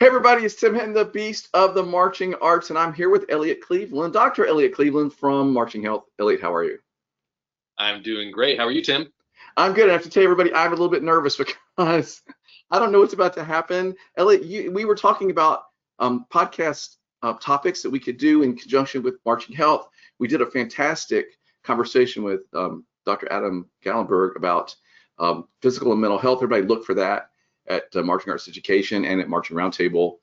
Hey everybody, it's Tim Hinton, the Beast of the Marching Arts, and I'm here with Elliot Cleveland, Dr. Elliot Cleveland from Marching Health. Elliot, how are you? I'm doing great. How are you, Tim? I'm good. I have to tell everybody I'm a little bit nervous because I don't know what's about to happen. Elliot, we were talking about podcast topics that we could do in conjunction with Marching Health. We did a fantastic conversation with Dr. Adam Gallenberg about physical and mental health. Everybody look for that at Marching Arts Education and at Marching Roundtable.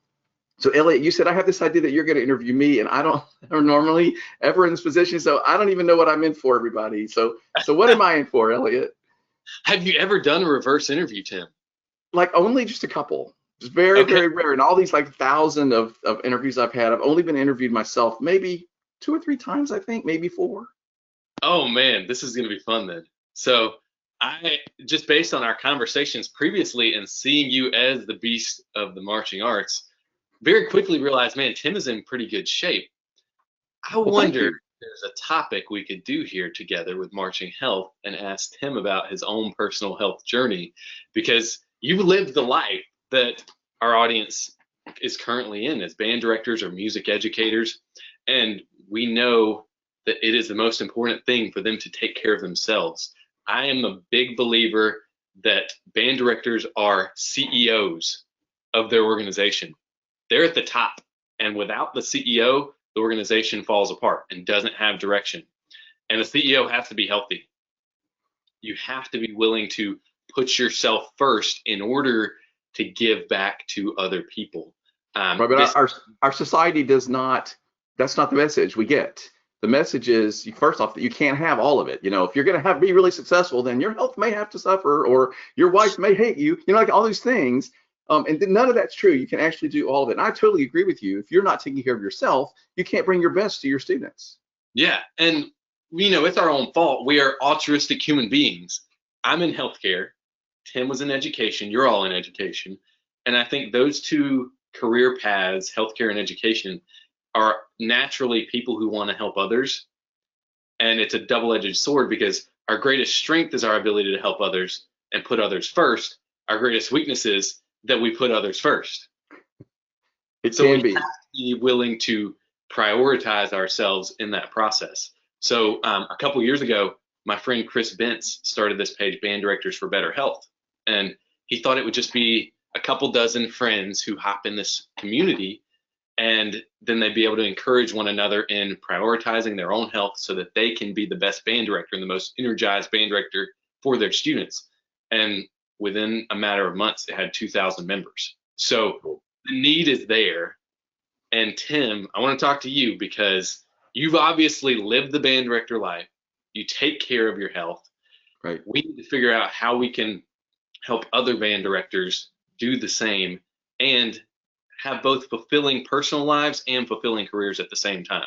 So Elliot, you said I have this idea that you're going to interview me, and I don't I'm normally ever in this position, so I don't even know what I'm in for, everybody. So what am I in for, Elliot? Have you ever done a reverse interview, Tim? Like only just a couple, just very, Okay. very rare. And all these like thousand of interviews I've had, I've only been interviewed myself maybe 2 or 3 times, I think, maybe four. Oh man, this is going to be fun then. So I just based on our conversations previously and seeing you as the beast of the marching arts, very quickly realized, man, Tim is in pretty good shape. I Well, thank wonder if you. there's a topic we could do here together with Marching Health and ask Tim about his own personal health journey because you've lived the life that our audience is currently in as band directors or music educators. And we know that it is the most important thing for them to take care of themselves. I am a big believer that band directors are CEOs of their organization. They're at the top, and without the CEO, the organization falls apart and doesn't have direction. And the CEO has to be healthy. You have to be willing to put yourself first in order to give back to other people. Right, but This, our society does not. That's not the message we get. The message is first off that you can't have all of it. You know, if you're going to have be really successful, then your health may have to suffer, or your wife may hate you. You know, like all these things. And none of that's true. You can actually do all of it. And I totally agree with you. If you're not taking care of yourself, you can't bring your best to your students. yeah, and it's our own fault. We are altruistic human beings. I'm in healthcare. Tim was in education. You're all in education. And I think those two career paths, healthcare and education, are naturally people who want to help others. And it's a double-edged sword because our greatest strength is our ability to help others and put others first. Our greatest weakness is that we put others first. It So we can have be. to be willing to prioritize ourselves in that process. So a couple years ago, my friend Chris Bentz started this page, Band Directors for Better Health. And he thought it would just be a couple dozen friends who hop in this community and then they'd be able to encourage one another in prioritizing their own health so that they can be the best band director and the most energized band director for their students. And within a matter of months, it had 2,000 members. So the need is there. And Tim, I want to talk to you because you've obviously lived the band director life. You take care of your health. Right. We need to figure out how we can help other band directors do the same and have both fulfilling personal lives and fulfilling careers at the same time.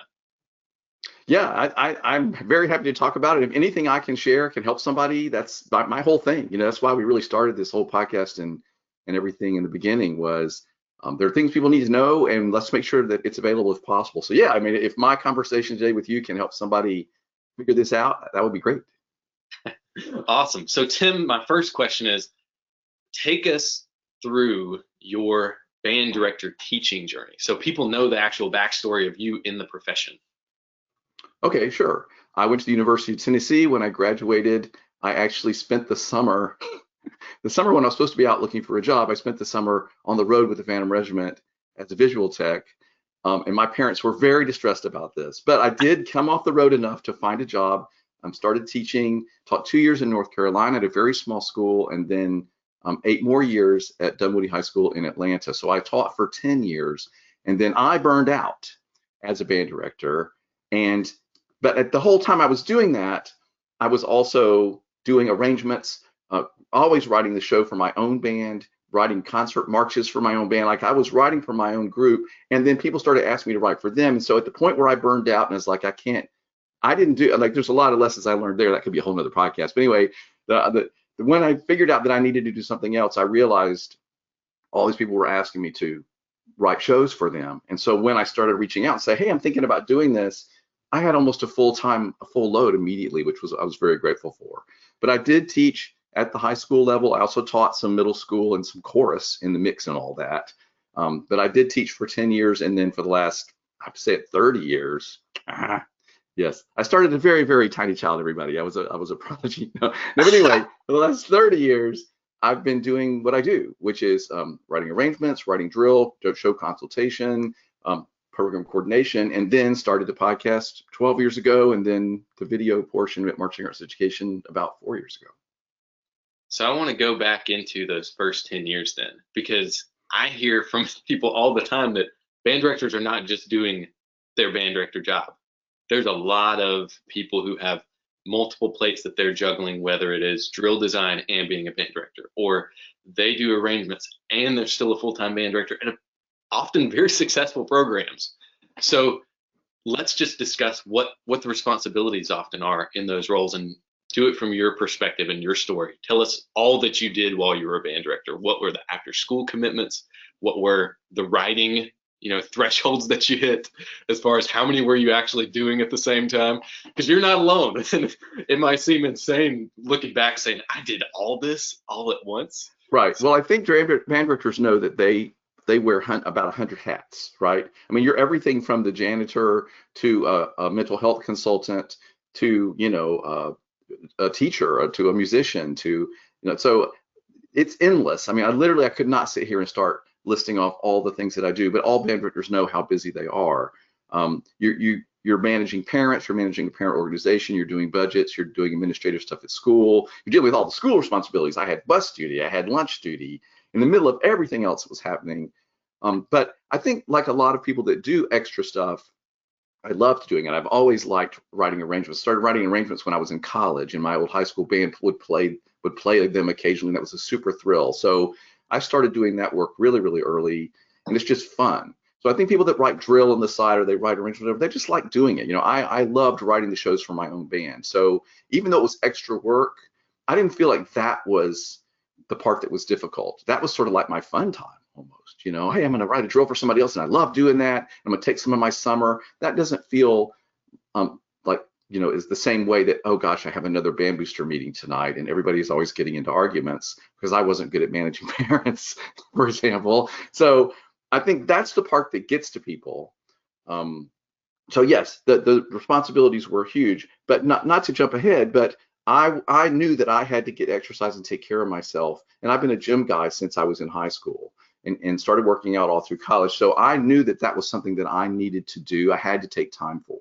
Yeah, I'm very happy to talk about it. If anything I can share can help somebody, that's my whole thing. You know, that's why we really started this whole podcast and everything in the beginning was there are things people need to know, and let's make sure that it's available if possible. So yeah, I mean, if my conversation today with you can help somebody figure this out, that would be great. Awesome. So, Tim, my first question is take us through your band director teaching journey so people know the actual backstory of you in the profession. Okay, sure. I went to the University of Tennessee. When I graduated, I actually spent the summer when I was supposed to be out looking for a job. I spent the summer on the road with the Phantom Regiment as a visual tech. And my parents were very distressed about this, but I did come off the road enough to find a job. Started teaching, taught 2 years in North Carolina at a very small school, and then 8 more years at Dunwoody High School in Atlanta. So I taught for 10 years, and then I burned out as a band director. But at the whole time I was doing that, I was also doing arrangements, always writing the show for my own band, writing concert marches for my own band. Like I was writing for my own group, and then people started asking me to write for them. And so at the point where I burned out and it's like, I didn't do like, there's a lot of lessons I learned there. That could be a whole nother podcast. But anyway, when I figured out that I needed to do something else, I realized all these people were asking me to write shows for them. And so when I started reaching out and say, hey, I'm thinking about doing this, I had almost a full load immediately, which I was very grateful for. But I did teach at the high school level. I also taught some middle school and some chorus in the mix and all that. But I did teach for 10 years, and then for the last, I have to say it, 30 years. Yes, I started a very, very tiny child, everybody. I was a prodigy. No, but anyway, for the last 30 years, I've been doing what I do, which is writing arrangements, writing drill, show consultation, program coordination, and then started the podcast 12 years ago, and then the video portion at Marching Arts Education about 4 years ago. So I want to go back into those first 10 years then, because I hear from people all the time that band directors are not just doing their band director job. There's a lot of people who have multiple plates that they're juggling, whether it is drill design and being a band director, or they do arrangements and they're still a full-time band director and often very successful programs. So let's just discuss what the responsibilities often are in those roles, and do it from your perspective and your story. Tell us all that you did while you were a band director. What were the after school commitments? What were the writing thresholds that you hit, as far as how many were you actually doing at the same time? Because you're not alone. It might seem insane looking back saying, I did all this all at once. Right. Well, I think band directors know that they wear about 100 hats, right? I mean, you're everything from the janitor to a mental health consultant to, a teacher, to a musician, to, so it's endless. I mean, I could not sit here and start listing off all the things that I do, but all band directors know how busy they are. You're managing parents, you're managing a parent organization, you're doing budgets, you're doing administrative stuff at school, you're dealing with all the school responsibilities. I had bus duty, I had lunch duty, in the middle of everything else that was happening. But I think, like a lot of people that do extra stuff, I loved doing it. I've always liked writing arrangements. Started writing arrangements when I was in college, and my old high school band would play them occasionally, and that was a super thrill. So I started doing that work really, really early, and it's just fun. So I think people that write drill on the side, or they write arrangements, they just like doing it. I loved writing the shows for my own band. So even though it was extra work, I didn't feel like that was the part that was difficult. That was sort of like my fun time almost. Hey, I'm going to write a drill for somebody else, and I love doing that. I'm going to take some of my summer. That doesn't feel like, is the same way that, oh gosh, I have another band booster meeting tonight, and everybody's always getting into arguments because I wasn't good at managing parents, for example. So I think that's the part that gets to people. So yes, the responsibilities were huge, but not to jump ahead, but I knew that I had to get exercise and take care of myself. And I've been a gym guy since I was in high school, and started working out all through college. So I knew that was something that I needed to do. I had to take time for.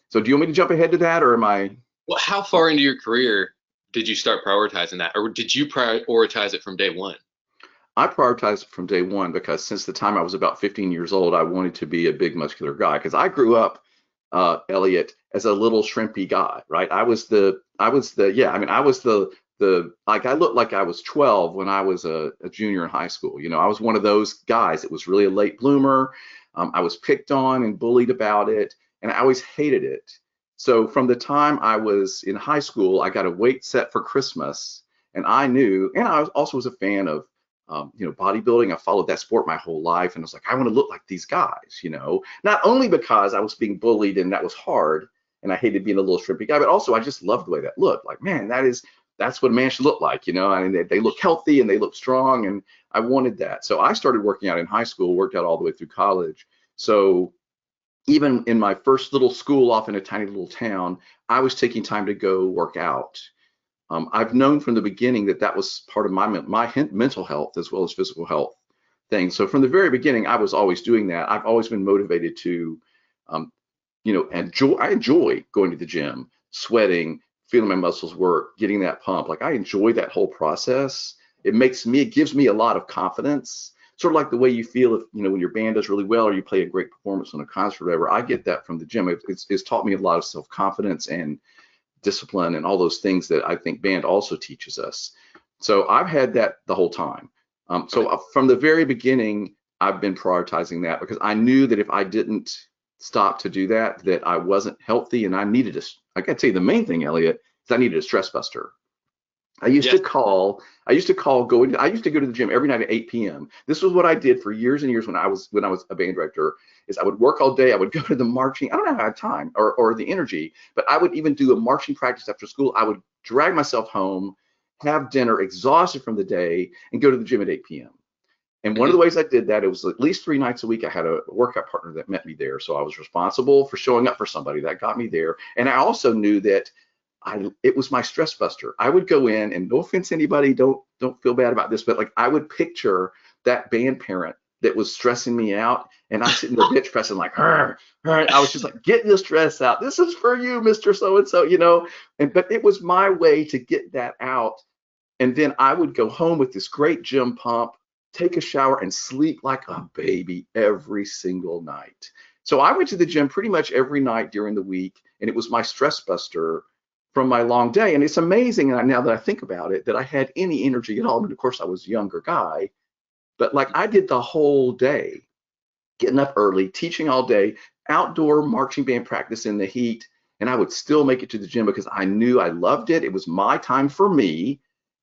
So do you want me to jump ahead to that, or am I? Well, how far into your career did you start prioritizing that, or did you prioritize it from day one? I prioritized it from day one, because since the time I was about 15 years old, I wanted to be a big muscular guy, because I grew up, Elliot, as a little shrimpy guy, right? I looked like I was 12 when I was a junior in high school. I was one of those guys that was really a late bloomer. I was picked on and bullied about it, and I always hated it. So from the time I was in high school, I got a weight set for Christmas, and I knew, and I also was a fan of bodybuilding. I followed that sport my whole life, and I was like, I want to look like these guys, not only because I was being bullied and that was hard, and I hated being a little shrimpy guy, but also I just loved the way that looked. Like, man, that's what a man should look like, I mean, they look healthy and they look strong, and I wanted that. So I started working out in high school, worked out all the way through college. So even in my first little school off in a tiny little town, I was taking time to go work out. I've known from the beginning that was part of my mental health as well as physical health thing. So from the very beginning, I was always doing that. I've always been motivated to, I enjoy going to the gym, sweating, feeling my muscles work, getting that pump. Like, I enjoy that whole process. It gives me a lot of confidence. Sort of like the way you feel if, when your band does really well, or you play a great performance on a concert or whatever. I get that from the gym. It's taught me a lot of self-confidence and discipline and all those things that I think band also teaches us. So I've had that the whole time. So from the very beginning, I've been prioritizing that, because I knew that if I didn't stop to do that I wasn't healthy, and I needed I got to tell you, the main thing, Elliot, is I needed a stress buster. I used to go to the gym every night at 8 p.m. This was what I did for years and years when I was a band director. Is I would work all day. I would go to the marching. I don't know if I had time or the energy, but I would even do a marching practice after school. I would drag myself home, have dinner, exhausted from the day, and go to the gym at 8 p.m. And one of Mhm. the ways I did that, it was at least 3 nights a week. I had a workout partner that met me there. So I was responsible for showing up for somebody that got me there. And I also knew that it was my stress buster. I would go in, and no offense to anybody, don't feel bad about this, but like I would picture that band parent that was stressing me out, and I'm sitting there bench pressing like, "Arr, arr." I was just like, get the stress out. This is for you, Mr. So and so, but it was my way to get that out. And then I would go home with this great gym pump, take a shower, and sleep like a baby every single night. So I went to the gym pretty much every night during the week, and it was my stress buster from my long day. And it's amazing now that I think about it that I had any energy at all. And of course, I was a younger guy, but like I did the whole day, getting up early, teaching all day, outdoor marching band practice in the heat. And I would still make it to the gym because I knew I loved it. It was my time for me,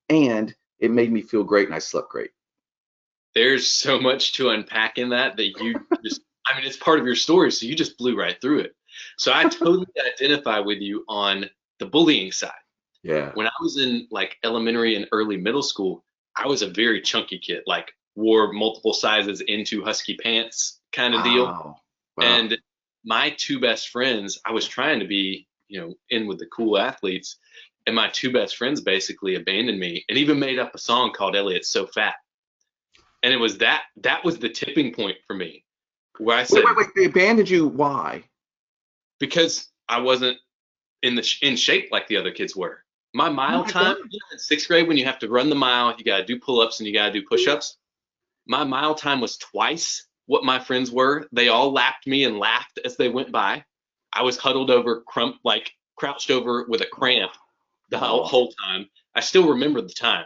and it made me feel great, and I slept great. There's so much to unpack in that you just, I mean, it's part of your story, so you just blew right through it. So I totally identify with you on the bullying side. Yeah. When I was in like elementary and early middle school, I was a very chunky kid, like wore multiple sizes into husky pants kind of deal. Wow. Wow. And my two best friends, I was trying to be, in with the cool athletes, and my two best friends basically abandoned me and even made up a song called Elliot's So Fat. And it was that was the tipping point for me where I Wait, said, wait, wait. They abandoned you. Why? because I wasn't in shape like the other kids were. My Oh mile my time, God. in sixth grade, when you have to run the mile, you got to do pull-ups and you got to do push-ups. My mile time was twice what my friends were. They all lapped me and laughed as they went by. I was huddled over, like crouched over with a cramp the Oh. whole time. I still remember the time.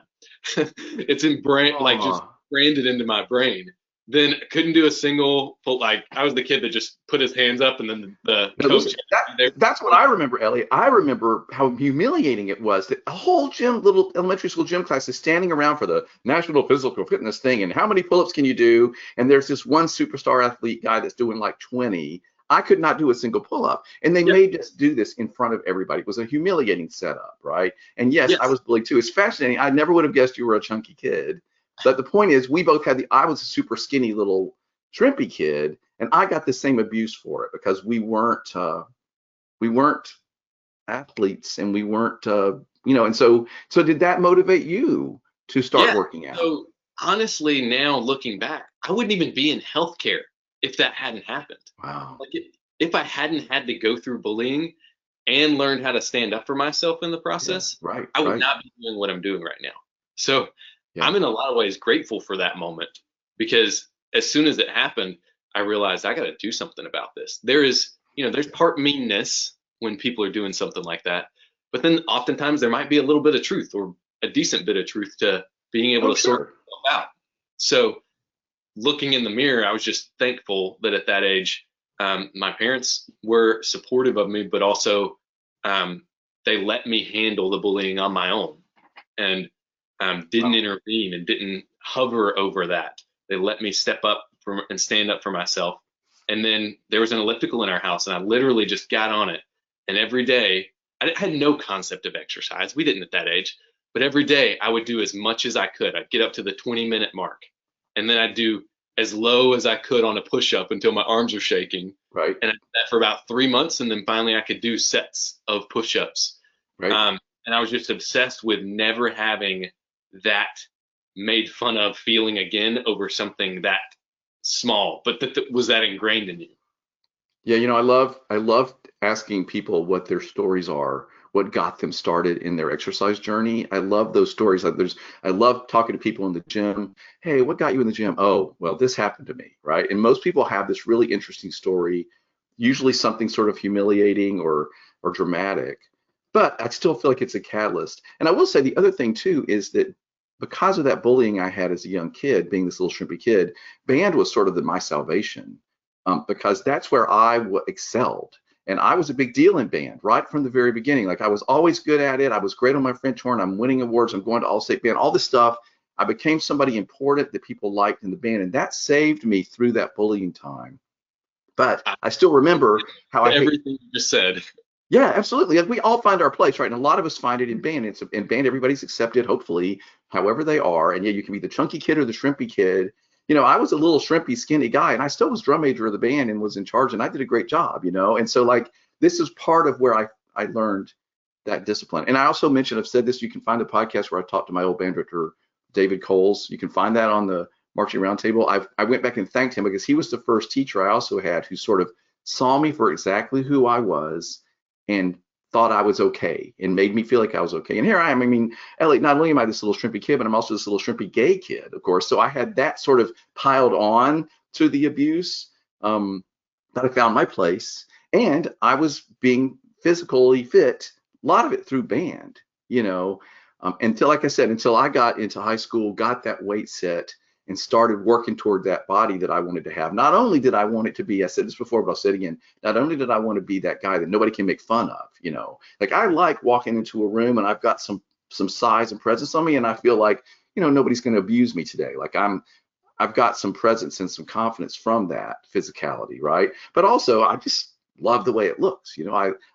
It's in brain, like just Oh. branded into my brain. Then couldn't do a single full, like I was the kid that just put his hands up and then the Now coach listen, had to be there. that's what I remember, Elliot. I remember how humiliating it was that a whole little elementary school gym class is standing around for the National Physical Fitness thing, and how many pull-ups can you do? And there's this one superstar athlete guy that's doing like 20. I could not do a single pull-up, and they Yep. made us do this in front of everybody. It was a humiliating setup, right? And yes, I Yes. was bullied too. It's fascinating. I never would have guessed you were a chunky kid, but the point is, we both had I was a super skinny little shrimpy kid, and I got the same abuse for it because we weren't athletes, and we weren't and so did that motivate you to start Yeah. working out? So honestly, now looking back, I wouldn't even be in healthcare if that hadn't happened. Wow. Like if I hadn't had to go through bullying and learn how to stand up for myself in the Yeah, process, right, I would right. not be doing what I'm doing right now. So Yeah. I'm in a lot of ways grateful for that moment because as soon as it happened, I realized I got to do something about this. There's part meanness when people are doing something like that, but then oftentimes there might be a little bit of truth or a decent bit of truth to being able Oh, to sort sure. myself out. So looking in the mirror, I was just thankful that at that age, my parents were supportive of me, but also um, they let me handle the bullying on my own and didn't Wow. intervene and didn't hover over that. They let me step up and stand up for myself. And then there was an elliptical in our house, and I literally just got on it. And every day, I had no concept of exercise. We didn't at that age, but every day I would do as much as I could. I'd get up to the 20-minute mark, and then I'd do as low as I could on a push-up until my arms are shaking. Right, And I did that for about 3 months, and then finally I could do sets of push-ups. right. And I was just obsessed with never having that made fun of feeling again over something that small, but that was that ingrained in you. Yeah, I love asking people what their stories are, what got them started in their exercise journey. I love those stories. I love talking to people in the gym. Hey, what got you in the gym? Oh, well, this happened to me, right? And most people have this really interesting story, usually something sort of humiliating or dramatic, but I still feel like it's a catalyst. And I will say the other thing too is that because of that bullying I had as a young kid, being this little shrimpy kid, band was sort of my salvation, because that's where I excelled. And I was a big deal in band right from the very beginning. Like I was always good at it. I was great on my French horn. I'm winning awards. I'm going to all-state band, all this stuff. I became somebody important that people liked in the band. And that saved me through that bullying time. But I, I still remember how I hate. everything you just said. Yeah, absolutely. Like we all find our place, right? And a lot of us find it in band. In band, everybody's accepted, hopefully, however they are. And yeah, you can be the chunky kid or the shrimpy kid. I was a little shrimpy, skinny guy, and I still was drum major of the band and was in charge, and I did a great job. And so like this is part of where I learned that discipline. And I also mentioned, I've said this, you can find the podcast where I talked to my old band director, David Coles. You can find that on the Marching Roundtable. I went back and thanked him because he was the first teacher I also had who sort of saw me for exactly who I was and thought I was okay and made me feel like I was okay. And here I am. I mean, Elliot, not only am I this little shrimpy kid, but I'm also this little shrimpy gay kid, of course. So I had that sort of piled on to the abuse, that I found my place. And I was being physically fit, a lot of it through band, until, like I said, until I got into high school, got that weight set, and started working toward that body that I wanted to have. Not only did I want it to be, I said this before, but I'll say it again, not only did I want to be that guy that nobody can make fun of. Like I like walking into a room and I've got some size and presence on me, and I feel like, nobody's going to abuse me today. Like I've got some presence and some confidence from that physicality, right? But also I just love the way it looks.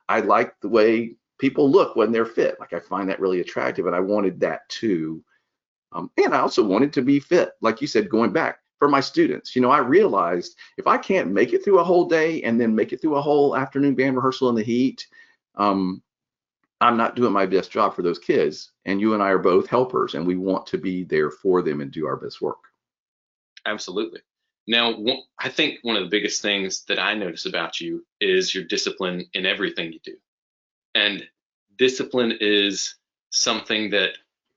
I like the way people look when they're fit. Like I find that really attractive, and I wanted that too. And I also wanted to be fit, like you said, going back for my students. I realized if I can't make it through a whole day and then make it through a whole afternoon band rehearsal in the heat, I'm not doing my best job for those kids. And you and I are both helpers, and we want to be there for them and do our best work. Absolutely. Now, I think one of the biggest things that I notice about you is your discipline in everything you do. And discipline is something that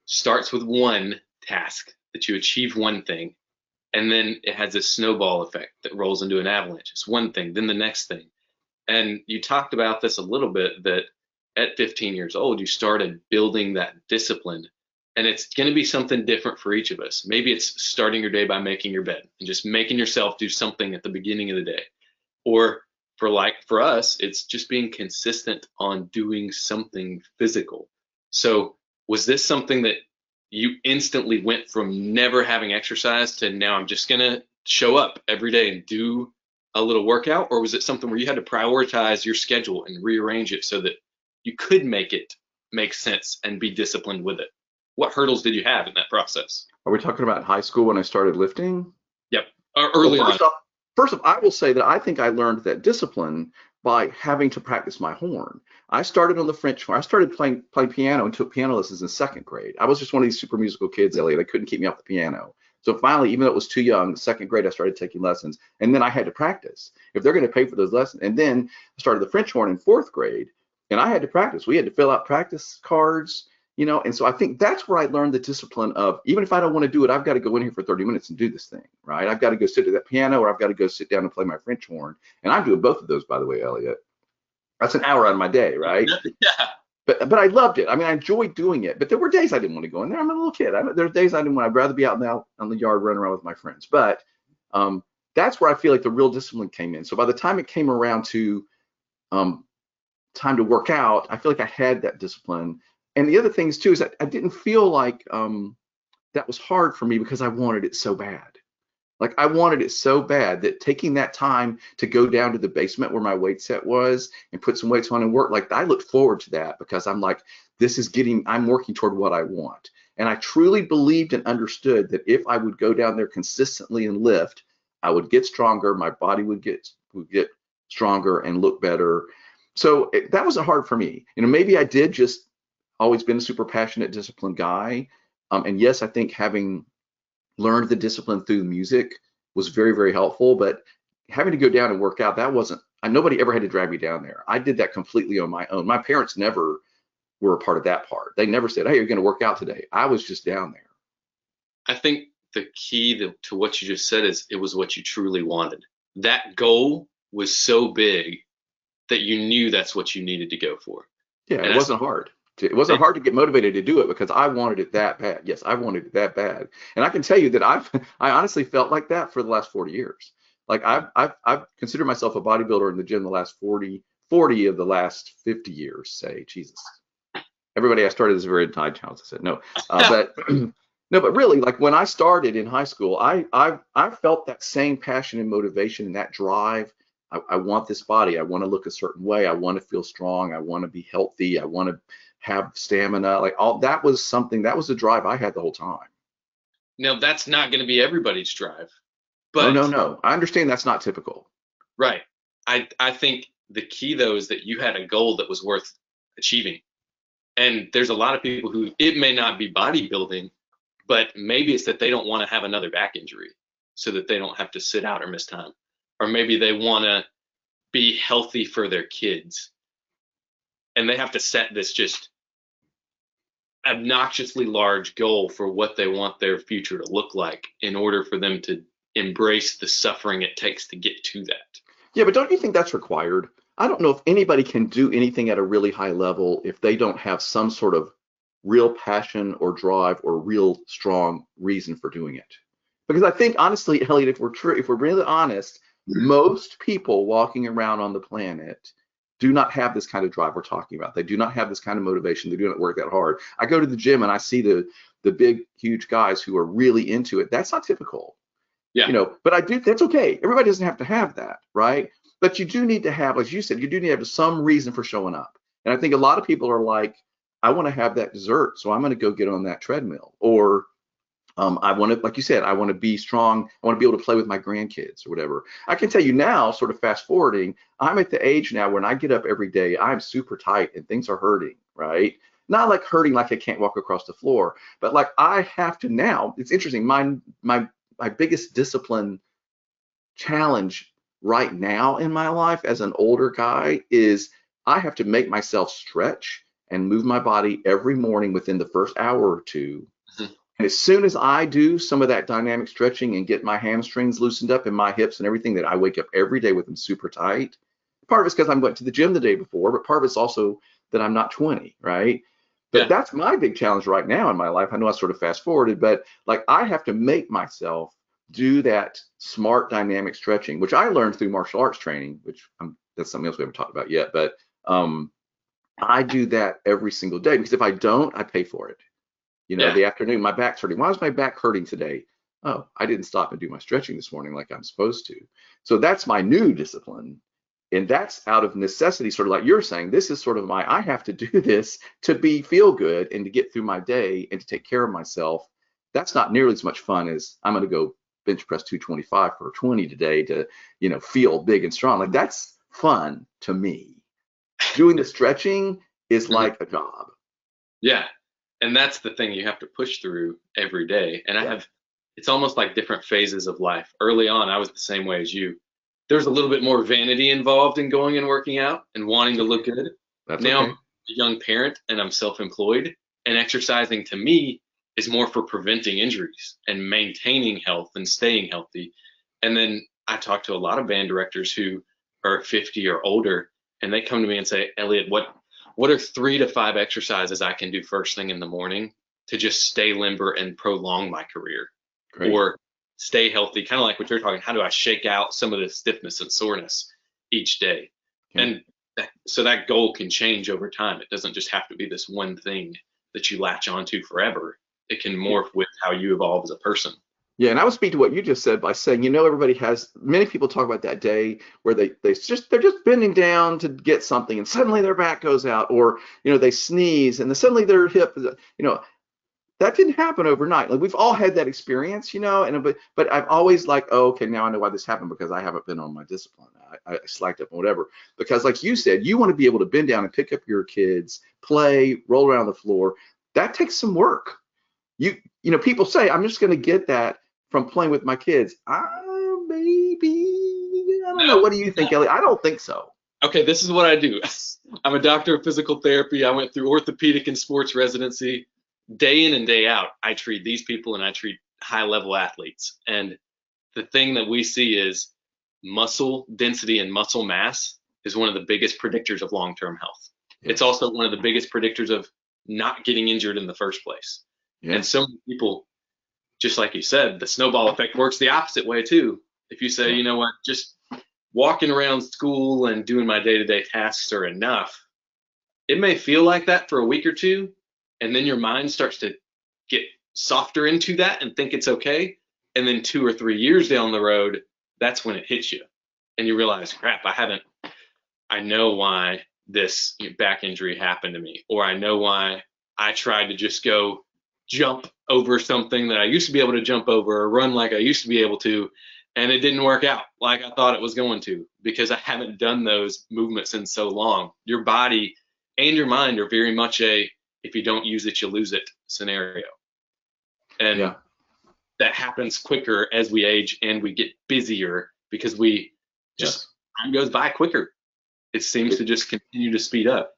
starts with one task, that you achieve one thing, and then it has a snowball effect that rolls into an avalanche. It's one thing, then the next thing. And you talked about this a little bit, that at 15 years old, you started building that discipline. And it's going to be something different for each of us. Maybe it's starting your day by making your bed and just making yourself do something at the beginning of the day. Or for us, it's just being consistent on doing something physical. So was this something that you instantly went from never having exercise to now I'm just going to show up every day and do a little workout? Or was it something where you had to prioritize your schedule and rearrange it so that you could make it make sense and be disciplined with it? What hurdles did you have in that process? Are we talking about high school when I started lifting? Yep. Early on. First off, I will say that I think I learned that discipline by having to practice my horn. I started on the French horn. I started playing piano and took piano lessons in second grade. I was just one of these super musical kids, Elliot. They couldn't keep me off the piano. So finally, even though it was too young, second grade, I started taking lessons. And then I had to practice if they're going to pay for those lessons. And then I started the French horn in fourth grade, and I had to practice. We had to fill out practice cards. And so I think that's where I learned the discipline of, even if I don't want to do it, I've got to go in here for 30 minutes and do this thing, right? I've got to go sit at that piano, or I've got to go sit down and play my French horn. And I'm doing both of those, by the way, Elliot. That's an hour out of my day, right? Yeah. But I loved it. I mean, I enjoyed doing it. But there were days I didn't want to go in there. I'm a little kid. There's days I didn't want. I'd rather be out now on the yard running around with my friends. But that's where I feel like the real discipline came in. So by the time it came around to time to work out, I feel like I had that discipline. And the other things too is that I didn't feel like that was hard for me because I wanted it so bad. Like I wanted it so bad that taking that time to go down to the basement where my weight set was and put some weights on and work, like I looked forward to that because I'm like, I'm working toward what I want. And I truly believed and understood that if I would go down there consistently and lift, I would get stronger, my body would get stronger and look better. So that wasn't hard for me. Maybe I did just always been a super passionate, disciplined guy. And yes, I think having learned the discipline through music was very, very helpful. But having to go down and work out, nobody ever had to drag me down there. I did that completely on my own. My parents never were a part of that part. They never said, hey, you're going to work out today. I was just down there. I think the key to what you just said is it was what you truly wanted. That goal was so big that you knew that's what you needed to go for. Yeah, and it wasn't hard. It wasn't hard to get motivated to do it because I wanted it that bad. Yes, I wanted it that bad. And I can tell you that I honestly felt like that for the last 40 years. Like I've considered myself a bodybuilder in the gym the last 40 of the last 50 years, say. Jesus. Everybody I started as a very tight child. I said no. But no, but really, like when I started in high school, I felt that same passion and motivation and that drive. I want this body. I want to look a certain way. I want to feel strong. I want to be healthy. I want to have stamina. Like all that was a drive I had the whole time. Now that's not going to be everybody's drive. Oh, no, But no. I understand that's not typical. right, I think the key though is that you had a goal that was worth achieving. And there's a lot of people who it may not be bodybuilding, but maybe it's that they don't want to have another back injury so that they don't have to sit out or miss time. Or maybe they want to be healthy for their kids and they have to set this just obnoxiously large goal for what they want their future to look like in order for them to embrace the suffering it takes to get to that. Yeah, but don't you think that's required? I don't know if anybody can do anything at a really high level if they don't have some sort of real passion or drive or real strong reason for doing it. Because I think honestly, Elliot, if we're really honest, most people walking around on the planet do not have this kind of drive we're talking about. They do not have this kind of motivation. They do not work that hard. I go to the gym and I see the big, huge guys who are really into it. That's not typical. Yeah. But I do, that's okay. Everybody doesn't have to have that, right? But you do need to have, like you said, you do need to have some reason for showing up. And I think a lot of people are like, I want to have that dessert, so I'm going to go get on that treadmill. Or I want to, like you said, I want to be strong. I want to be able to play with my grandkids or whatever. I can tell you now, sort of fast forwarding, I'm at the age now when I get up every day, I'm super tight and things are hurting, right? Not like hurting like I can't walk across the floor, but like I have to now. It's interesting. My biggest discipline challenge right now in my life as an older guy is I have to make myself stretch and move my body every morning within the first hour or two. Mhm. And as soon as I do some of that dynamic stretching and get my hamstrings loosened up and my hips and everything, that I wake up every day with them super tight. Part of it's because I went to the gym the day before, but part of it's also that I'm not 20, right? But Yeah. that's my big challenge right now in my life. I know I sort of fast forwarded, but like I have to make myself do that smart dynamic stretching, which I learned through martial arts training, which that's something else we haven't talked about yet. But I do that every single day because if I don't, I pay for it. Yeah. The afternoon, my back's hurting. Why is my back hurting today? Oh, I didn't stop and do my stretching this morning like I'm supposed to. So that's my new discipline. And that's out of necessity, sort of like you're saying. This is sort of I have to do this to feel good and to get through my day and to take care of myself. That's not nearly as much fun as I'm going to go bench press 225 for 20 today to, feel big and strong. Like that's fun to me. Doing the stretching is Mhm. like a job. Yeah. And that's the thing you have to push through every day. And Yeah, it's almost like different phases of life. Early on, I was the same way as you. There's a little bit more vanity involved in going and working out and wanting that's to okay. look good. That's Now I'm okay. a young parent and I'm self-employed, and exercising to me is more for preventing injuries and maintaining health and staying healthy. And then I talk to a lot of band directors who are 50 or older, and they come to me and say, Elliot, what are 3 to 5 exercises I can do first thing in the morning to just stay limber and prolong my career Great. or stay healthy? Kind of like what you're talking. How do I shake out some of the stiffness and soreness each day? Yeah. And so that goal can change over time. It doesn't just have to be this one thing that you latch onto forever. It can morph with how you evolve as a person. Yeah, and I would speak to what you just said by saying, everybody has many people talk about that day where they're just bending down to get something and suddenly their back goes out, or they sneeze and then suddenly their hip, that didn't happen overnight. Like we've all had that experience, and but I've always like, oh, okay, now I know why this happened because I haven't been on my discipline. I slacked up on whatever. Because like you said, you want to be able to bend down and pick up your kids, play, roll around the floor. That takes some work. People say I'm just going to get that from playing with my kids. Maybe I don't know. No. What do you think, Ellie? I don't think so. Okay, this is what I do. I'm a doctor of physical therapy. I went through orthopedic and sports residency. Day in and day out, I treat these people and I treat high level athletes. And the thing that we see is muscle density and muscle mass is one of the biggest predictors of long term health. It's Yes. also one of the biggest predictors of not getting injured in the first place. And Yeah. so many people, just like you said, the snowball effect works the opposite way too. If you say, Yeah. you know what, just walking around school and doing my day to day tasks are enough, it may feel like that for a week or two. And then your mind starts to get softer into that and think it's okay. And then 2 or 3 years down the road, that's when it hits you. And you realize, crap, I know why this back injury happened to me, or I know why I tried to just go jump over something that I used to be able to jump over or run like I used to be able to. and it didn't work out like I thought it was going to because I haven't done those movements in so long. Your body and your mind are very much a if you don't use it, you lose it scenario. And Yeah. that happens quicker as we age and we get busier because we just Yes. time goes by quicker. It seems to just continue to speed up.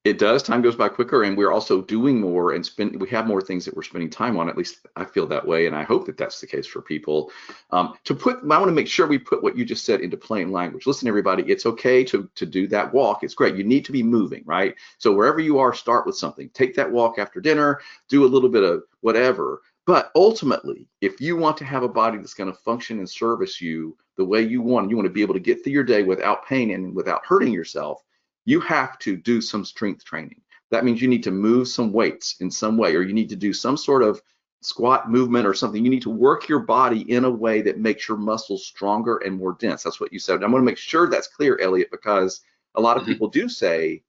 It does. Time goes by quicker, and we're also doing more and we have more things that we're spending time on. At least I feel that way, and I hope that that's the case for people. I want to make sure we put what you just said into plain language. Listen, everybody, it's okay to do that walk. It's great. You need to be moving, right? So wherever you are, start with something. Take that walk after dinner. Do a little bit of whatever. But ultimately, if you want to have a body that's going to function and service you the way you want to be able to get through your day without pain and without hurting yourself, you have to do some strength training. That means you need to move some weights in some way, or you need to do some sort of squat movement or something. You need to work your body in a way that makes your muscles stronger and more dense. That's what you said. I'm going to make sure that's clear, Elliot, because a lot of Mhm. people do say,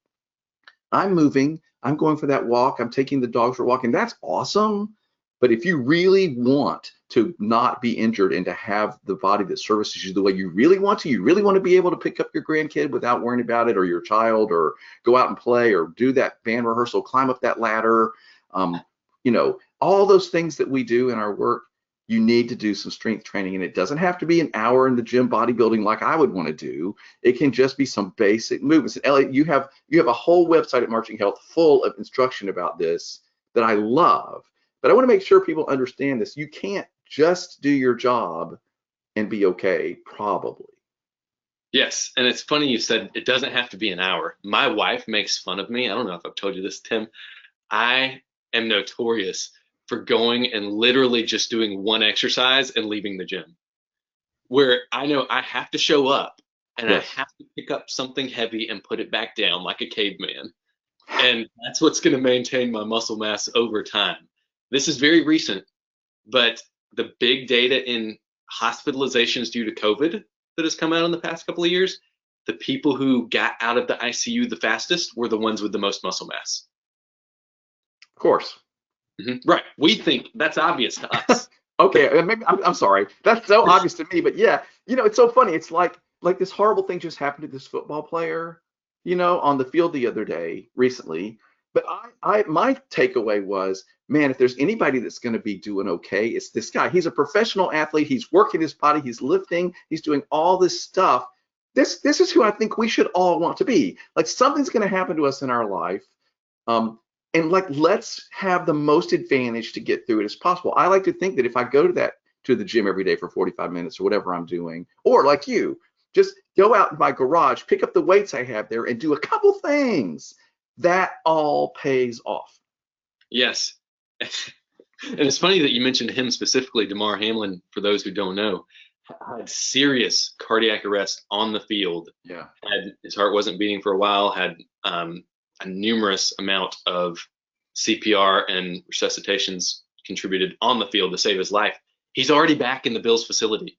I'm moving, I'm going for that walk, I'm taking the dogs for a walk, and that's awesome. But if you really want to not be injured and to have the body that services you the way you really want to, you really want to be able to pick up your grandkid without worrying about it, or your child, or go out and play, or do that band rehearsal, climb up that ladder, all those things that we do in our work, you need to do some strength training. And it doesn't have to be an hour in the gym bodybuilding like I would want to do. It can just be some basic movements. And Elliot, you have a whole website at Marching Health full of instruction about this that I love. But I want to make sure people understand this. You can't just do your job and be okay, probably. Yes, and it's funny you said it doesn't have to be an hour. My wife makes fun of me. I don't know if I've told you this, Tim. I am notorious for going and literally just doing one exercise and leaving the gym, where I know I have to show up and I Yes. have to pick up something heavy and put it back down like a caveman. And that's what's going to maintain my muscle mass over time. This is very recent, but the big data in hospitalizations due to COVID that has come out in the past couple of years, the people who got out of the ICU the fastest were the ones with the most muscle mass. Of course. Right. We think that's obvious to us. Okay, maybe I'm sorry. That's so obvious to me, but yeah, it's so funny. It's like this horrible thing just happened to this football player, on the field the other day recently. But my takeaway was, man, if there's anybody that's going to be doing okay, it's this guy. He's a professional athlete. He's working his body. He's lifting. He's doing all this stuff. This is who I think we should all want to be. Like something's going to happen to us in our life. Um, and let's have the most advantage to get through it as possible. I like to think that if I go to the gym every day for 45 minutes or whatever I'm doing, or like you, just go out in my garage, pick up the weights I have there and do a couple things, that all pays off. Yes. And it's funny that you mentioned him specifically. Damar Hamlin, for those who don't know, had serious cardiac arrest on the field. Yeah. His heart wasn't beating for a while, had a numerous amount of CPR and resuscitations contributed on the field to save his life. He's already back in the Bills facility.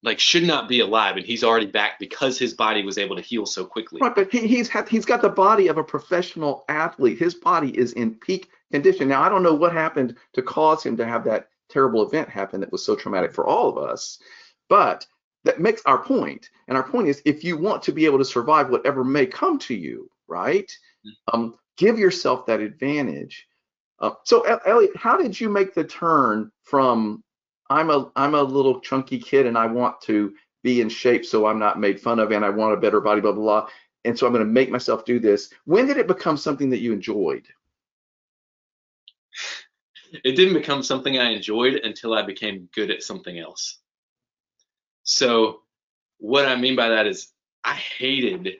Like should not be alive, and he's already back because his body was able to heal so quickly. Right, but he's got the body of a professional athlete. His body is in peak condition. Now, I don't know what happened to cause him to have that terrible event happen that was so traumatic for all of us, but that makes our point. And our point is, if you want to be able to survive whatever may come to you, right? Give yourself that advantage. So, Elliot, how did you make the turn from I'm a little chunky kid and I want to be in shape so I'm not made fun of and I want a better body, blah, blah, blah. And so I'm going to make myself do this. When did it become something that you enjoyed? It didn't become something I enjoyed until I became good at something else. So what I mean by that is I hated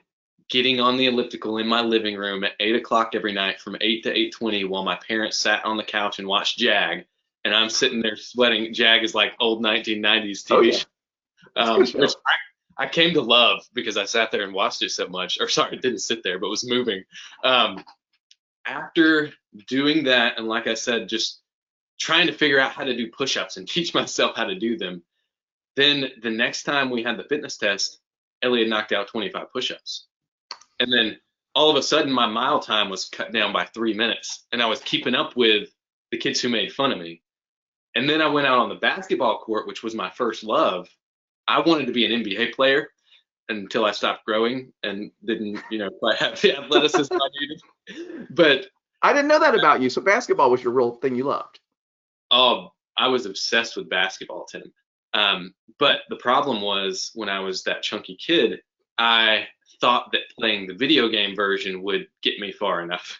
getting on the elliptical in my living room at 8 o'clock every night from 8 to 8:20 while my parents sat on the couch and watched Jag. And I'm sitting there sweating. Jag is like old 1990s TV show, which I came to love because I sat there and watched it so much. Or sorry, it didn't sit there, but was moving. After doing that, and like I said, just trying to figure out how to do push-ups and teach myself how to do them, then the next time we had the fitness test, Elliot knocked out 25 push-ups. And then all of a sudden, my mile time was cut down by 3 minutes, and I was keeping up with the kids who made fun of me. And then I went out on the basketball court, which was my first love. I wanted to be an NBA player until I stopped growing and didn't, quite have the athleticism I needed. But I didn't know that about you. So basketball was your real thing you loved. I was obsessed with basketball, Tim. But the problem was when I was that chunky kid, I thought that playing the video game version would get me far enough.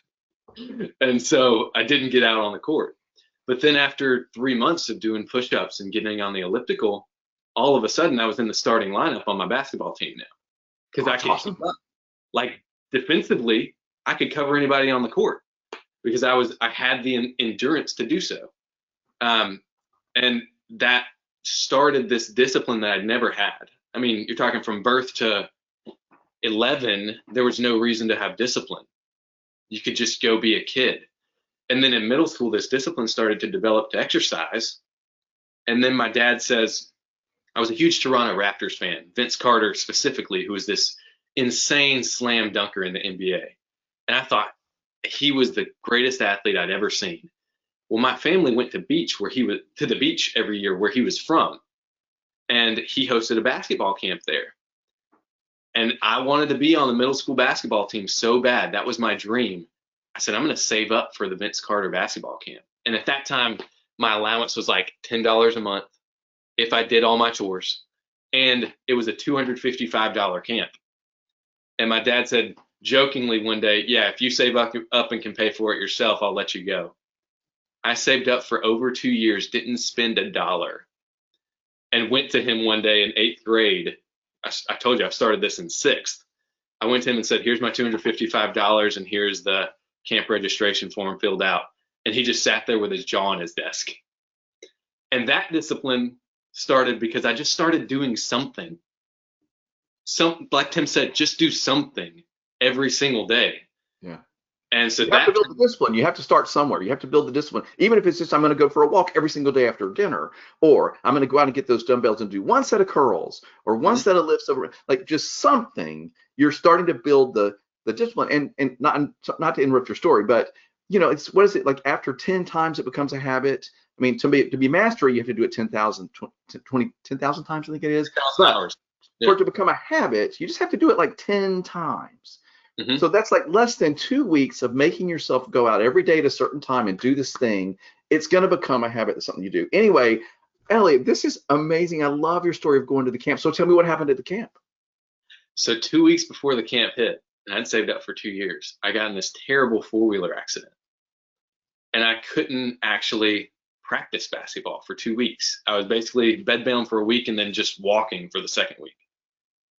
And so I didn't get out on the court. But then after 3 months of doing push-ups and getting on the elliptical, all of a sudden I was in the starting lineup on my basketball team now. Because I could keep up. Like defensively, I could cover anybody on the court because I had the endurance to do so. And that started this discipline that I'd never had. I mean, you're talking from birth to 11, there was no reason to have discipline. You could just go be a kid. And then in middle school, this discipline started to develop to exercise. And then my dad says, I was a huge Toronto Raptors fan, Vince Carter specifically, who was this insane slam dunker in the NBA. And I thought he was the greatest athlete I'd ever seen. Well, my family went to the beach every year where he was from. And he hosted a basketball camp there. And I wanted to be on the middle school basketball team so bad. That was my dream. I said, I'm going to save up for the Vince Carter basketball camp. And at that time, my allowance was like $10 a month if I did all my chores. And it was a $255 camp. And my dad said jokingly one day, yeah, if you save up and can pay for it yourself, I'll let you go. I saved up for over 2 years, didn't spend $1, and went to him one day in 8th grade. I told you I started this in 6th. I went to him and said, here's my $255 and here's the camp registration form filled out. And he just sat there with his jaw on his desk. And that discipline started because I just started doing something. Like Tim said, just do something every single day. Yeah. And so you have to build the discipline. You have to start somewhere. You have to build the discipline. Even if it's just, I'm going to go for a walk every single day after dinner, or I'm going to go out and get those dumbbells and do one set of curls or one set of lifts over, like just something. You're starting to build the discipline. And not to interrupt your story, but it's, what is it, like after 10 times it becomes a habit? I mean, to be mastery, you have to do it 10,000 times, I think it is. 10,000 hours. Yeah. For it to become a habit, you just have to do it like 10 times. Mm-hmm. So that's like less than 2 weeks of making yourself go out every day at a certain time and do this thing. It's going to become a habit. That's something you do. Anyway, Elliot, this is amazing. I love your story of going to the camp. So tell me what happened at the camp. So 2 weeks before the camp hit, and I'd saved up for 2 years, I got in this terrible 4-wheeler accident. And I couldn't actually practice basketball for 2 weeks. I was basically bedbound for a week and then just walking for the second week.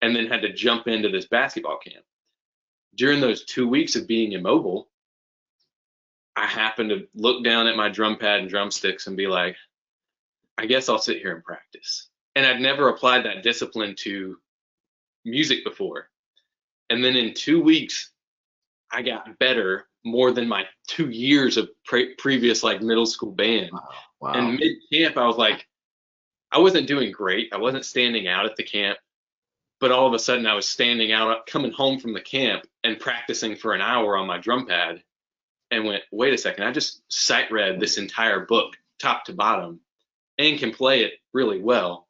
And then had to jump into this basketball camp. During those 2 weeks of being immobile, I happened to look down at my drum pad and drumsticks and be like, I guess I'll sit here and practice. And I'd never applied that discipline to music before. And then in 2 weeks, I got better more than my 2 years of previous like middle school band. Wow. And mid-camp, I was like, I wasn't doing great. I wasn't standing out at the camp. But all of a sudden I was standing out, coming home from the camp and practicing for an hour on my drum pad and went, wait a second, I just sight read this entire book top to bottom and can play it really well.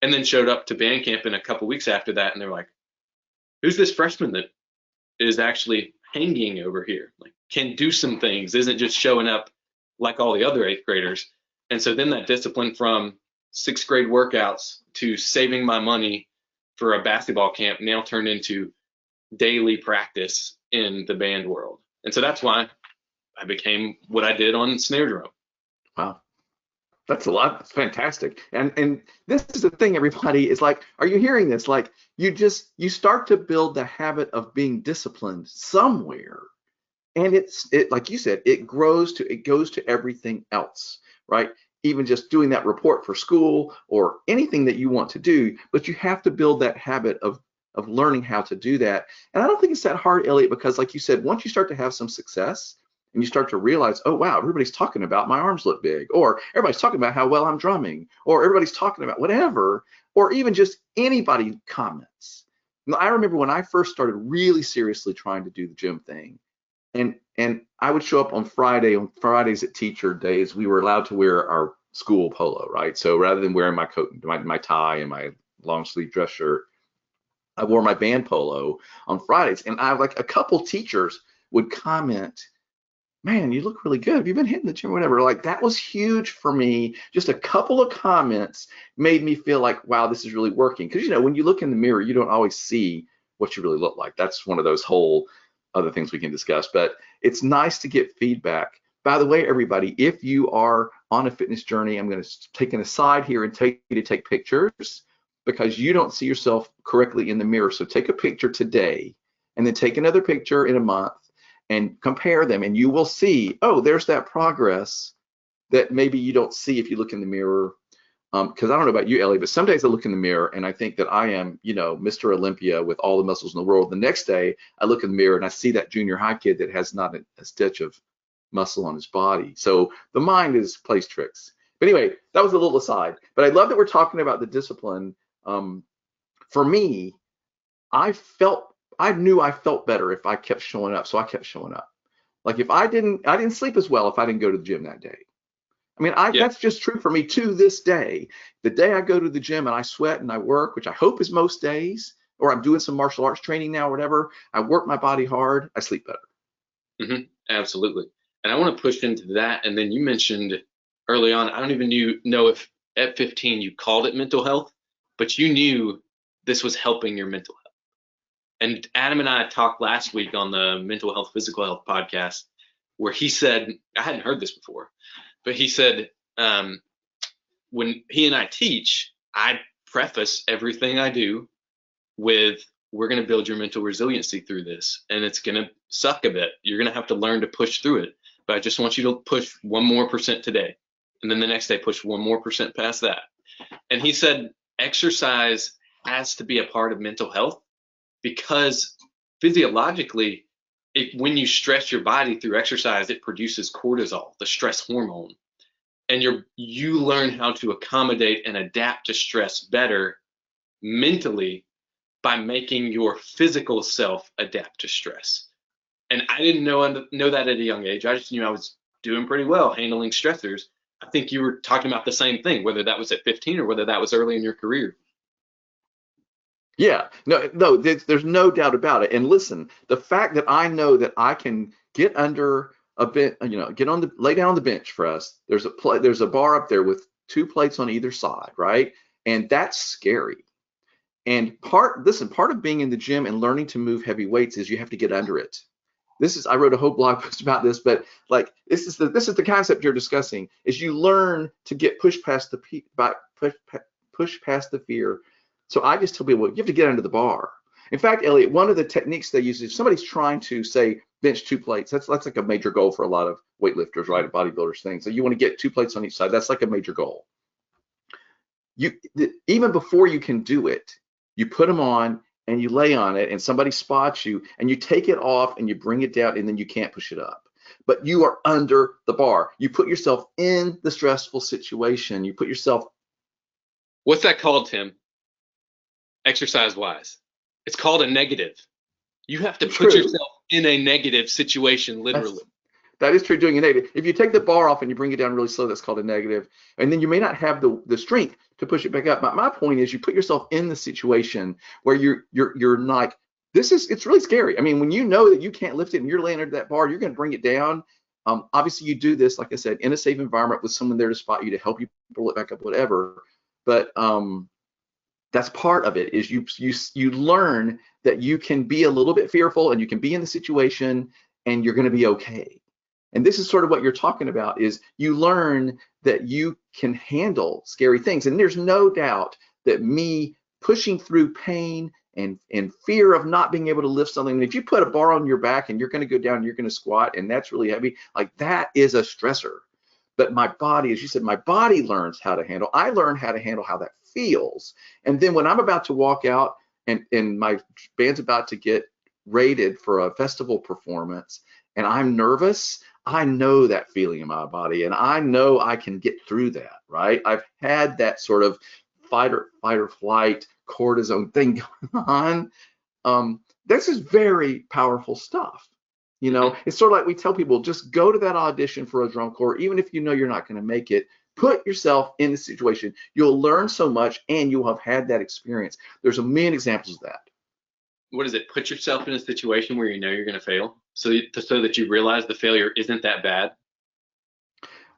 And then showed up to band camp in a couple weeks after that. And they're like, who's this freshman that is actually hanging over here? Like, can do some things, isn't just showing up like all the other 8th graders. And so then that discipline from 6th grade workouts to saving my money for a basketball camp now turned into daily practice in the band world. And so that's why I became what I did on snare drum. Wow. That's a lot. That's fantastic. And this is the thing, everybody, is like, are you hearing this? Like you start to build the habit of being disciplined somewhere. And it like you said, it goes to everything else, right? Even just doing that report for school or anything that you want to do, but you have to build that habit of learning how to do that. And I don't think it's that hard, Elliot, because like you said, once you start to have some success and you start to realize, oh, wow, everybody's talking about my arms look big, or everybody's talking about how well I'm drumming, or everybody's talking about whatever, or even just anybody comments. Now, I remember when I first started really seriously trying to do the gym thing, and I would show up on Fridays at teacher days. We were allowed to wear our school polo, right? So rather than wearing my coat, my tie and my long sleeve dress shirt, I wore my band polo on Fridays. And I like a couple teachers would comment, man, you look really good. Have you been hitting the gym or whatever? Like that was huge for me. Just a couple of comments made me feel like, wow, this is really working. Because, when you look in the mirror, you don't always see what you really look like. That's one of those whole other things we can discuss. But it's nice to get feedback. By the way, everybody, if you are on a fitness journey, I'm going to take an aside here and take you to take pictures because you don't see yourself correctly in the mirror. So take a picture today and then take another picture in a month and compare them, and you will see, oh, there's that progress that maybe you don't see if you look in the mirror. Because I don't know about you, Ellie, but some days I look in the mirror and I think that I am, Mr. Olympia with all the muscles in the world. The next day I look in the mirror and I see that junior high kid that has not a stitch of muscle on his body. So the mind plays tricks. But anyway, that was a little aside. But I love that we're talking about the discipline. For me, I knew I felt better if I kept showing up, so I kept showing up. Like if I didn't sleep as well if I didn't go to the gym that day. I mean, that's just true for me to this day. The day I go to the gym and I sweat and I work, which I hope is most days, or I'm doing some martial arts training now or whatever, I work my body hard, I sleep better. Absolutely. And I want to push into that. And then you mentioned early on, I don't even know if at 15 you called it mental health, but you knew this was helping your mental health. And Adam and I talked last week on the Mental Health, Physical Health podcast, where he said, I hadn't heard this before, but he said, when he and I teach, I preface everything I do with, we're going to build your mental resiliency through this. And it's going to suck a bit. You're going to have to learn to push through it. But I just want you to push 1% today. And then the next day, push 1% past that. And he said, exercise has to be a part of mental health. Because physiologically, when you stress your body through exercise, it produces cortisol, the stress hormone. And you learn how to accommodate and adapt to stress better mentally by making your physical self adapt to stress. And I didn't know that at a young age. I just knew I was doing pretty well handling stressors. I think you were talking about the same thing, whether that was at 15 or whether that was early in your career. Yeah, no, there's no doubt about it. And listen, the fact that I know that I can get under a bit, lay down on the bench for us. There's a bar up there with 2 plates on either side, right? And that's scary. And part of being in the gym and learning to move heavy weights is you have to get under it. I wrote a whole blog post about this, but like this is the concept you're discussing is you learn to get pushed past push past the fear. So I just tell people, you have to get under the bar. In fact, Elliot, one of the techniques they use, if somebody's trying to say bench 2 plates, that's like a major goal for a lot of weightlifters, right? Bodybuilders things. So you want to get 2 plates on each side. That's like a major goal. Even before you can do it, you put them on and you lay on it and somebody spots you and you take it off and you bring it down and then you can't push it up. But you are under the bar. You put yourself in the stressful situation. You put yourself. What's that called, Tim? Exercise-wise. It's called a negative. You have to put yourself in a negative situation, literally. That is true, doing a negative. If you take the bar off and you bring it down really slow, that's called a negative. And then you may not have the strength to push it back up. My point is you put yourself in the situation where you're like, it's really scary. I mean, when you know that you can't lift it and you're laying under that bar, you're going to bring it down. Obviously, you do this, like I said, in a safe environment with someone there to spot you, to help you pull it back up, whatever. But that's part of it, is you learn that you can be a little bit fearful and you can be in the situation and you're going to be okay. And this is sort of what you're talking about, is you learn that you can handle scary things. And there's no doubt that me pushing through pain and fear of not being able to lift something, if you put a bar on your back and you're going to go down and you're going to squat and that's really heavy, like that is a stressor. But my body, as you said, my body learns how to handle. I learn how to handle how that feels. And then when I'm about to walk out and my band's about to get rated for a festival performance and I'm nervous, I know that feeling in my body and I know I can get through that, right? I've had that sort of fight or flight cortisone thing going on. This is very powerful stuff. It's sort of like we tell people, just go to that audition for a drum corps, even if you know you're not going to make it, Put yourself in the situation. You'll learn so much, and you'll have had that experience. There's a million examples of that. What is it? Put yourself in a situation where you know you're going to fail, so that you realize the failure isn't that bad.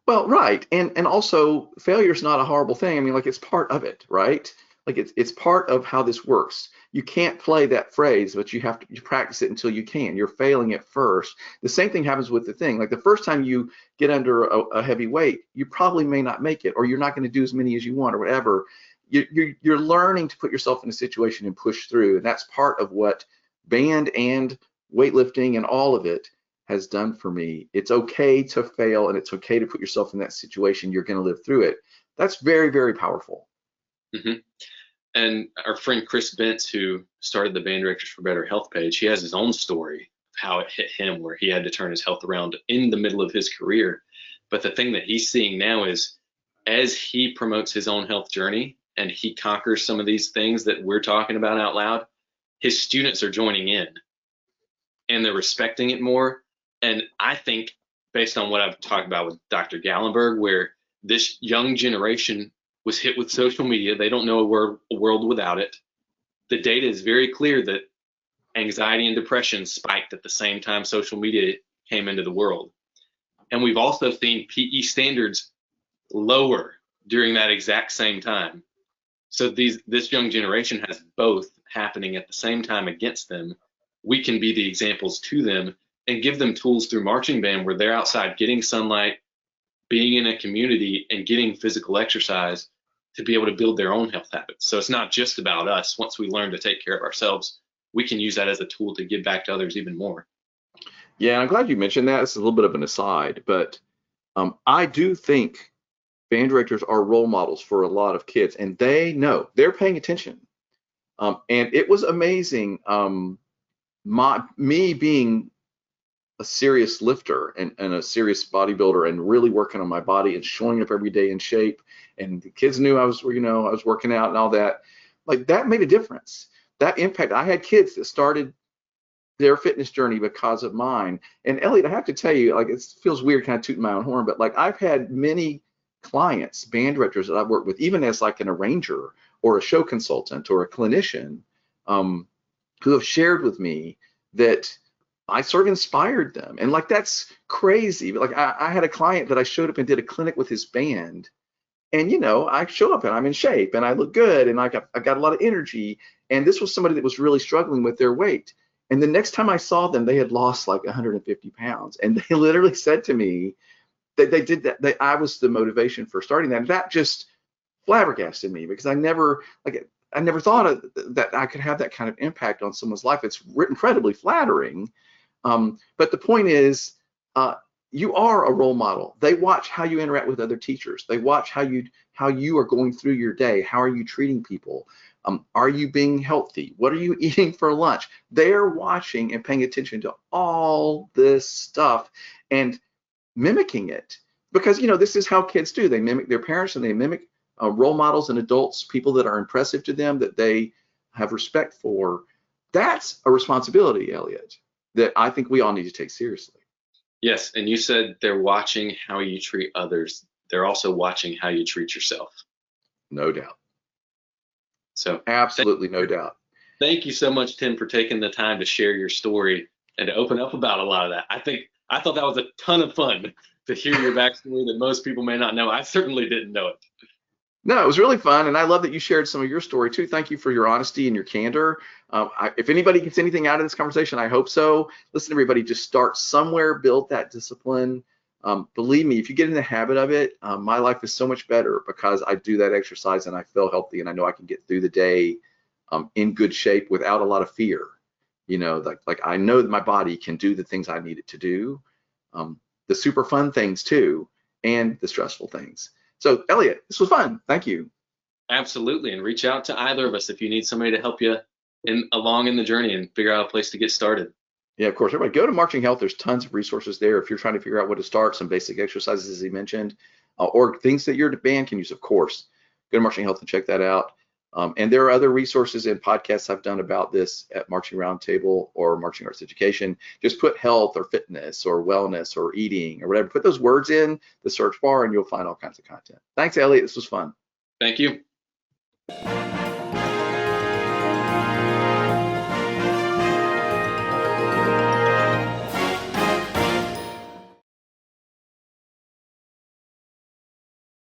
Well, right. And also failure is not a horrible thing. I mean, like it's part of it, right? Like it's part of how this works. You can't play that phrase, but you practice it until you can. You're failing at first. The same thing happens with the thing. Like the first time you get under a heavy weight, you probably may not make it, or you're not going to do as many as you want, or whatever. You're learning to put yourself in a situation and push through, and that's part of what band and weightlifting and all of it has done for me. It's okay to fail, and it's okay to put yourself in that situation. You're going to live through it. That's very, very powerful. Mm-hmm. And our friend Chris Bentz, who started the Band Directors for Better Health page, he has his own story of how it hit him, where he had to turn his health around in the middle of his career. But the thing that he's seeing now is, as he promotes his own health journey and he conquers some of these things that we're talking about out loud, his students are joining in and they're respecting it more. And I think, based on what I've talked about with Dr. Gallenberg, where this young generation was hit with social media, they don't know a world without it. The data is very clear that anxiety and depression spiked at the same time social media came into the world. And we've also seen PE standards lower during that exact same time. So this young generation has both happening at the same time against them. We can be the examples to them and give them tools through marching band where they're outside getting sunlight, being in a community, and getting physical exercise to be able to build their own health habits. So it's not just about us. Once we learn to take care of ourselves, we can use that as a tool to give back to others even more. Yeah, I'm glad you mentioned that. It's a little bit of an aside, but I do think band directors are role models for a lot of kids, and they know they're paying attention. And it was amazing. Me being a serious lifter and a serious bodybuilder and really working on my body and showing up every day in shape, and the kids knew I was working out and all that. Like that made a difference. That impact. I had kids that started their fitness journey because of mine. And Elliot, I have to tell you, like it feels weird kind of tooting my own horn, but like I've had many clients, band directors that I've worked with, even as like an arranger or a show consultant or a clinician, who have shared with me that I sort of inspired them. And like that's crazy. Like I had a client that I showed up and did a clinic with his band. And I show up and I'm in shape and I look good and I got a lot of energy. And this was somebody that was really struggling with their weight. And the next time I saw them, they had lost like 150 pounds. And they literally said to me that they did that. I was the motivation for starting that. And that just flabbergasted me because I never thought that I could have that kind of impact on someone's life. It's incredibly flattering. But the point is, you are a role model. They watch how you interact with other teachers. They watch how you are going through your day. How are you treating people? Are you being healthy? What are you eating for lunch? They're watching and paying attention to all this stuff and mimicking it because this is how kids do. They mimic their parents and they mimic role models and adults, people that are impressive to them, that they have respect for. That's a responsibility, Elliot, that I think we all need to take seriously. Yes, and you said they're watching how you treat others. They're also watching how you treat yourself. No doubt. So absolutely no doubt. Thank you so much, Tim, for taking the time to share your story and to open up about a lot of that. I thought that was a ton of fun to hear your backstory that most people may not know. I certainly didn't know it. No, it was really fun, and I love that you shared some of your story too. Thank you for your honesty and your candor. If anybody gets anything out of this conversation, I hope so. Listen, everybody, just start somewhere, build that discipline. Believe me, if you get in the habit of it, my life is so much better because I do that exercise and I feel healthy and I know I can get through the day in good shape without a lot of fear. Like I know that my body can do the things I need it to do, the super fun things too, and the stressful things. So, Elliot, this was fun. Thank you. Absolutely. And reach out to either of us if you need somebody to help you along in the journey and figure out a place to get started. Yeah, of course. Everybody go to Marching Health. There's tons of resources there. If you're trying to figure out what to start, some basic exercises as he mentioned, or things that your band can use, of course. Go to Marching Health and check that out. And there are other resources and podcasts I've done about this at Marching Roundtable or Marching Arts Education. Just put health or fitness or wellness or eating or whatever. Put those words in the search bar and you'll find all kinds of content. Thanks, Elliot. This was fun. Thank you.